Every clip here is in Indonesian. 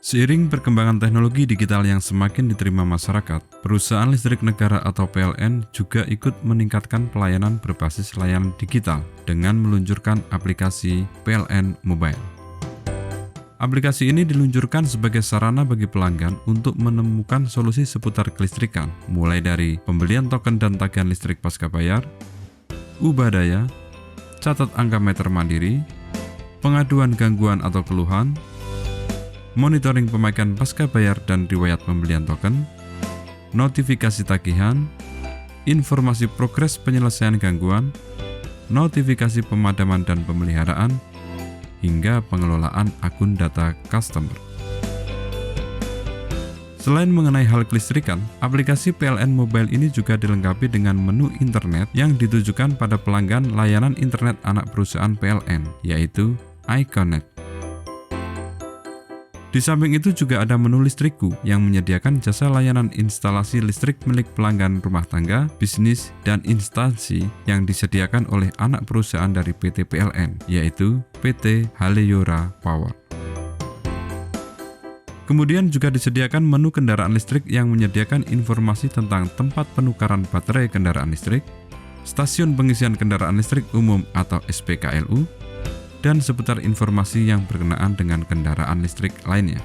Seiring perkembangan teknologi digital yang semakin diterima masyarakat, perusahaan listrik negara atau PLN juga ikut meningkatkan pelayanan berbasis layanan digital dengan meluncurkan aplikasi PLN Mobile. Aplikasi ini diluncurkan sebagai sarana bagi pelanggan untuk menemukan solusi seputar kelistrikan, mulai dari pembelian token dan tagihan listrik pasca bayar, ubah daya, catat angka meter mandiri, pengaduan gangguan atau keluhan, monitoring pemakaian pasca bayar dan riwayat pembelian token, notifikasi tagihan, informasi progres penyelesaian gangguan, notifikasi pemadaman dan pemeliharaan, hingga pengelolaan akun data customer. Selain mengenai hal kelistrikan, aplikasi PLN Mobile ini juga dilengkapi dengan menu internet yang ditujukan pada pelanggan layanan internet anak perusahaan PLN, yaitu iConnect. Di samping itu juga ada menu listrikku yang menyediakan jasa layanan instalasi listrik milik pelanggan rumah tangga, bisnis, dan instansi yang disediakan oleh anak perusahaan dari PT PLN, yaitu PT Haleyora Power. Kemudian juga disediakan menu kendaraan listrik yang menyediakan informasi tentang tempat penukaran baterai kendaraan listrik, stasiun pengisian kendaraan listrik umum atau SPKLU, dan seputar informasi yang berkenaan dengan kendaraan listrik lainnya.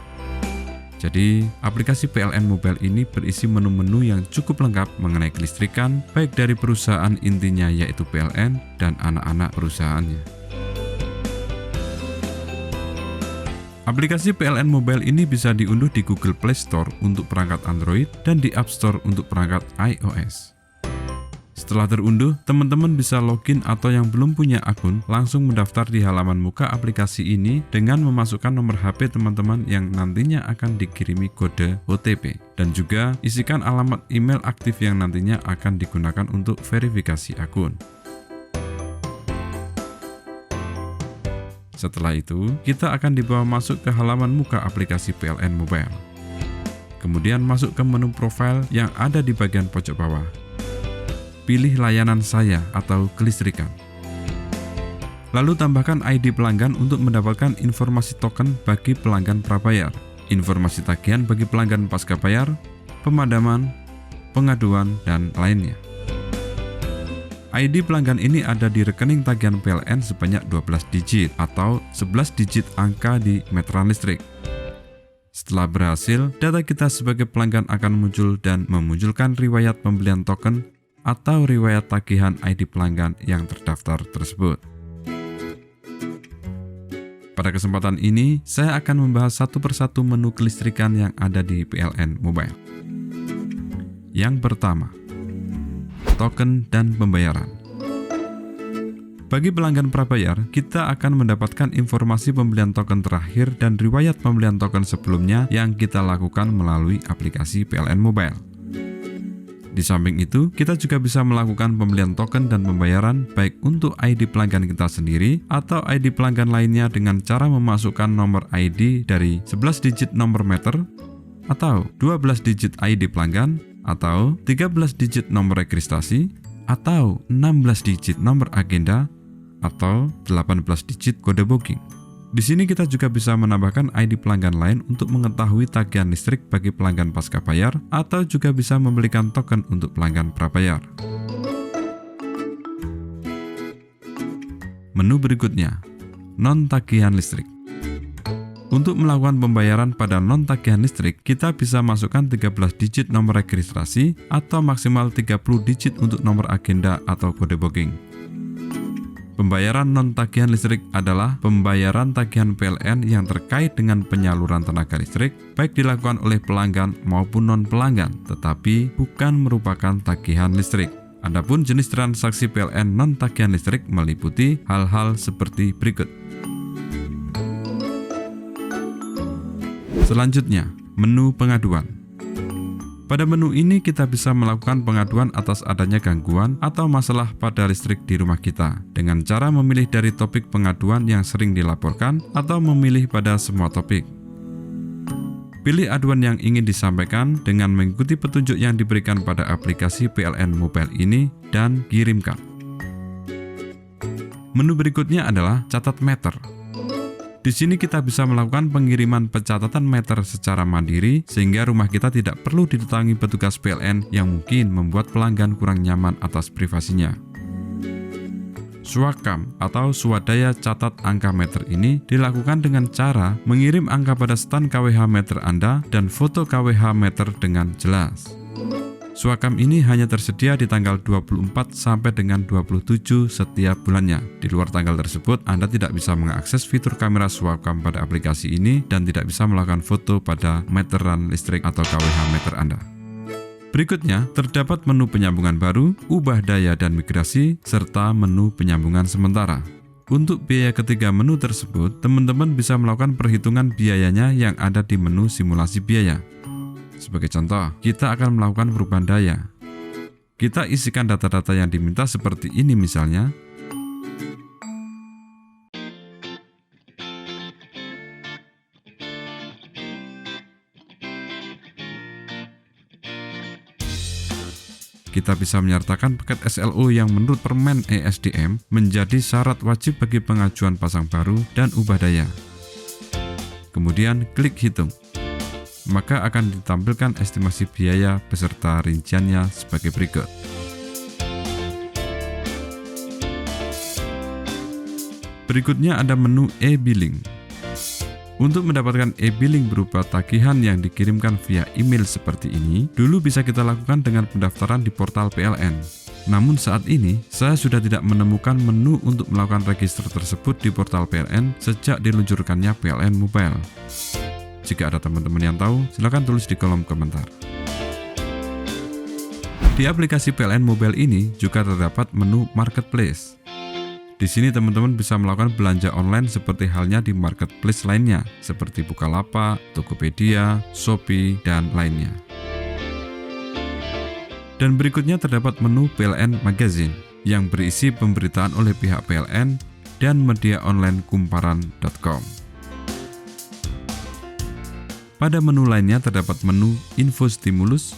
Jadi, aplikasi PLN Mobile ini berisi menu-menu yang cukup lengkap mengenai kelistrikan, baik dari perusahaan intinya yaitu PLN dan anak-anak perusahaannya. Aplikasi PLN Mobile ini bisa diunduh di Google Play Store untuk perangkat Android dan di App Store untuk perangkat iOS. Setelah terunduh, teman-teman bisa login atau yang belum punya akun langsung mendaftar di halaman muka aplikasi ini dengan memasukkan nomor HP teman-teman yang nantinya akan dikirimi kode OTP, dan juga isikan alamat email aktif yang nantinya akan digunakan untuk verifikasi akun. Setelah itu, kita akan dibawa masuk ke halaman muka aplikasi PLN Mobile. Kemudian masuk ke menu profile yang ada di bagian pojok bawah. Pilih layanan saya atau kelistrikan. Lalu tambahkan ID pelanggan untuk mendapatkan informasi token bagi pelanggan prabayar, informasi tagihan bagi pelanggan pasca bayar, pemadaman, pengaduan, dan lainnya. ID pelanggan ini ada di rekening tagihan PLN sebanyak 12 digit atau 11 digit angka di meteran listrik. Setelah berhasil, data kita sebagai pelanggan akan muncul dan memunculkan riwayat pembelian token atau riwayat tagihan ID pelanggan yang terdaftar tersebut. Pada kesempatan ini, saya akan membahas satu persatu menu kelistrikan yang ada di PLN Mobile. Yang pertama, token dan pembayaran. Bagi pelanggan prabayar, kita akan mendapatkan informasi pembelian token terakhir dan riwayat pembelian token sebelumnya yang kita lakukan melalui aplikasi PLN Mobile. Di samping itu, kita juga bisa melakukan pembelian token dan pembayaran baik untuk ID pelanggan kita sendiri atau ID pelanggan lainnya dengan cara memasukkan nomor ID dari 11 digit nomor meter, atau 12 digit ID pelanggan, atau 13 digit nomor registrasi, atau 16 digit nomor agenda, atau 18 digit kode booking. Di sini kita juga bisa menambahkan ID pelanggan lain untuk mengetahui tagihan listrik bagi pelanggan pasca bayar atau juga bisa membelikan token untuk pelanggan prabayar. Menu berikutnya, non-tagihan listrik. Untuk melakukan pembayaran pada non-tagihan listrik, kita bisa masukkan 13 digit nomor registrasi atau maksimal 30 digit untuk nomor agenda atau kode booking. Pembayaran non-tagihan listrik adalah pembayaran tagihan PLN yang terkait dengan penyaluran tenaga listrik, baik dilakukan oleh pelanggan maupun non-pelanggan, tetapi bukan merupakan tagihan listrik. Adapun jenis transaksi PLN non-tagihan listrik meliputi hal-hal seperti berikut. Selanjutnya, menu pengaduan. Pada menu ini kita bisa melakukan pengaduan atas adanya gangguan atau masalah pada listrik di rumah kita dengan cara memilih dari topik pengaduan yang sering dilaporkan atau memilih pada semua topik. Pilih aduan yang ingin disampaikan dengan mengikuti petunjuk yang diberikan pada aplikasi PLN Mobile ini dan kirimkan. Menu berikutnya adalah catat meter. Di sini kita bisa melakukan pengiriman pencatatan meter secara mandiri sehingga rumah kita tidak perlu didatangi petugas PLN yang mungkin membuat pelanggan kurang nyaman atas privasinya. Swakam atau swadaya catat angka meter ini dilakukan dengan cara mengirim angka pada stan KWH meter Anda dan foto KWH meter dengan jelas. Swakam ini hanya tersedia di tanggal 24 sampai dengan 27 setiap bulannya. Di luar tanggal tersebut, Anda tidak bisa mengakses fitur kamera Swakam pada aplikasi ini dan tidak bisa melakukan foto pada meteran listrik atau KWH meter Anda. Berikutnya, terdapat menu penyambungan baru, ubah daya dan migrasi, serta menu penyambungan sementara. Untuk biaya ketiga menu tersebut, teman-teman bisa melakukan perhitungan biayanya yang ada di menu simulasi biaya. Sebagai contoh, kita akan melakukan perubahan daya. Kita isikan data-data yang diminta seperti ini misalnya. Kita bisa menyertakan paket SLO yang menurut Permen ESDM menjadi syarat wajib bagi pengajuan pasang baru dan ubah daya. Kemudian klik hitung. Maka akan ditampilkan estimasi biaya beserta rinciannya sebagai berikut. Berikutnya ada menu e-billing. Untuk mendapatkan e-billing berupa tagihan yang dikirimkan via email seperti ini, dulu bisa kita lakukan dengan pendaftaran di portal PLN. Namun saat ini, saya sudah tidak menemukan menu untuk melakukan register tersebut di portal PLN sejak diluncurkannya PLN Mobile. Jika ada teman-teman yang tahu, silakan tulis di kolom komentar. Di aplikasi PLN Mobile ini juga terdapat menu Marketplace. Di sini teman-teman bisa melakukan belanja online seperti halnya di marketplace lainnya, seperti Bukalapak, Tokopedia, Shopee, dan lainnya. Dan berikutnya terdapat menu PLN Magazine, yang berisi pemberitaan oleh pihak PLN dan media online kumparan.com. Pada menu lainnya terdapat menu info stimulus,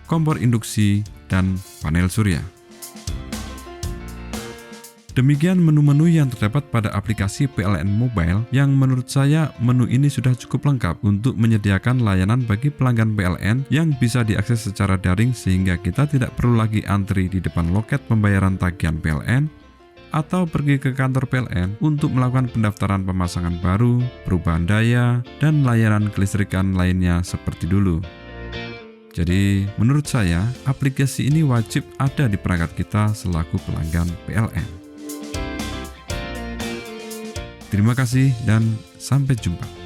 kompor induksi, dan panel surya. Demikian menu-menu yang terdapat pada aplikasi PLN Mobile yang menurut saya menu ini sudah cukup lengkap untuk menyediakan layanan bagi pelanggan PLN yang bisa diakses secara daring sehingga kita tidak perlu lagi antri di depan loket pembayaran tagihan PLN atau pergi ke kantor PLN untuk melakukan pendaftaran pemasangan baru, perubahan daya, dan layanan kelistrikan lainnya seperti dulu. Jadi, menurut saya, aplikasi ini wajib ada di perangkat kita selaku pelanggan PLN. Terima kasih dan sampai jumpa.